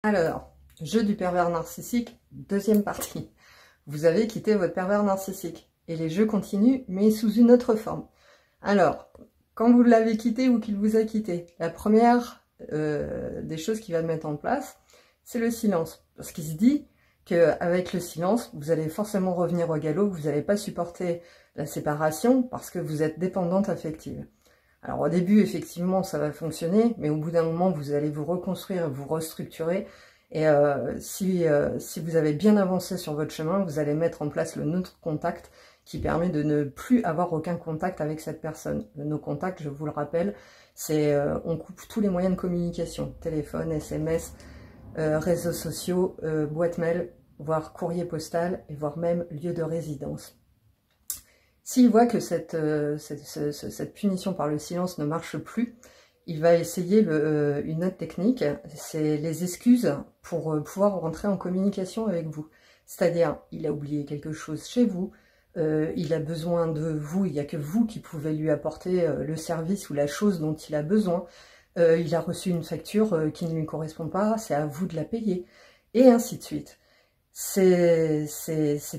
Alors, jeu du pervers narcissique, deuxième partie. Vous avez quitté votre pervers narcissique. Et les jeux continuent, mais sous une autre forme. Alors, quand vous l'avez quitté ou qu'il vous a quitté, la première des choses qu'il va mettre en place, c'est le silence. Parce qu'il se dit qu'avec le silence, vous allez forcément revenir au galop, vous n'allez pas supporter la séparation parce que vous êtes dépendante affective. Alors au début, effectivement, ça va fonctionner, mais au bout d'un moment, vous allez vous reconstruire, vous restructurer. Et si vous avez bien avancé sur votre chemin, vous allez mettre en place le no-contact qui permet de ne plus avoir aucun contact avec cette personne. Le no-contact, je vous le rappelle, c'est on coupe tous les moyens de communication, téléphone, SMS, réseaux sociaux, boîte mail, voire courrier postal, et voire même lieu de résidence. S'il voit que cette punition par le silence ne marche plus, il va essayer une autre technique, c'est les excuses pour pouvoir rentrer en communication avec vous. C'est-à-dire, il a oublié quelque chose chez vous, il a besoin de vous, il n'y a que vous qui pouvez lui apporter le service ou la chose dont il a besoin, il a reçu une facture qui ne lui correspond pas, c'est à vous de la payer, et ainsi de suite. Ces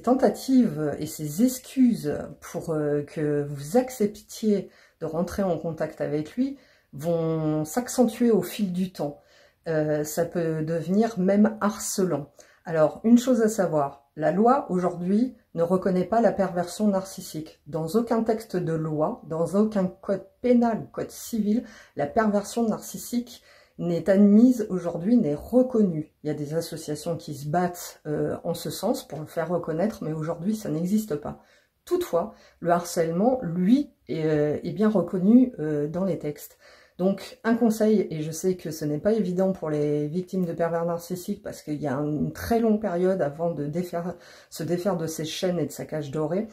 tentatives et ces excuses pour que vous acceptiez de rentrer en contact avec lui vont s'accentuer au fil du temps. Ça peut devenir même harcelant. Alors, une chose à savoir, la loi aujourd'hui ne reconnaît pas la perversion narcissique. Dans aucun texte de loi, dans aucun code pénal ou code civil, la perversion narcissique n'est admise aujourd'hui, n'est reconnue. Il y a des associations qui se battent en ce sens pour le faire reconnaître, mais aujourd'hui, ça n'existe pas. Toutefois, le harcèlement, lui, est bien reconnu dans les textes. Donc, un conseil, et je sais que ce n'est pas évident pour les victimes de pervers narcissiques, parce qu'il y a une très longue période avant de se défaire de ces chaînes et de sa cage dorée,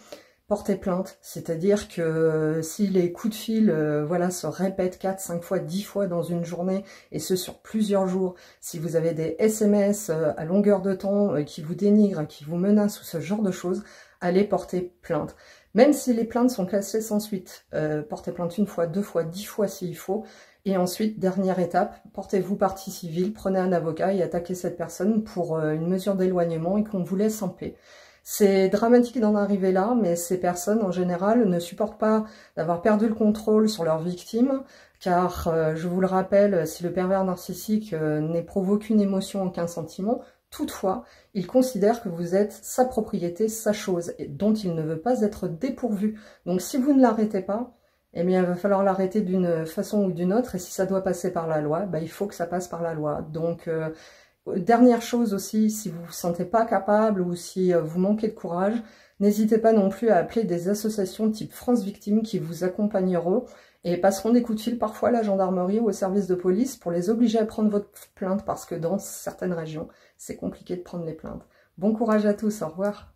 porter plainte, c'est-à-dire que si les coups de fil voilà, se répètent 4, 5 fois, 10 fois dans une journée, et ce sur plusieurs jours, si vous avez des SMS à longueur de temps qui vous dénigrent, qui vous menacent ou ce genre de choses, allez porter plainte. Même si les plaintes sont classées sans suite, portez plainte une fois, 2 fois, 10 fois s'il faut, et ensuite, dernière étape, portez-vous partie civile, prenez un avocat et attaquez cette personne pour une mesure d'éloignement et qu'on vous laisse en paix. C'est dramatique d'en arriver là, mais ces personnes, en général, ne supportent pas d'avoir perdu le contrôle sur leurs victimes, car, je vous le rappelle, si le pervers narcissique n'éprouve aucune émotion, aucun sentiment, toutefois, il considère que vous êtes sa propriété, sa chose, dont il ne veut pas être dépourvu. Donc si vous ne l'arrêtez pas, eh bien, il va falloir l'arrêter d'une façon ou d'une autre, et si ça doit passer par la loi, bah, il faut que ça passe par la loi. Donc, dernière chose aussi, si vous ne vous sentez pas capable ou si vous manquez de courage, n'hésitez pas non plus à appeler des associations type France Victimes qui vous accompagneront et passeront des coups de fil parfois à la gendarmerie ou au service de police pour les obliger à prendre votre plainte parce que dans certaines régions, c'est compliqué de prendre les plaintes. Bon courage à tous, au revoir.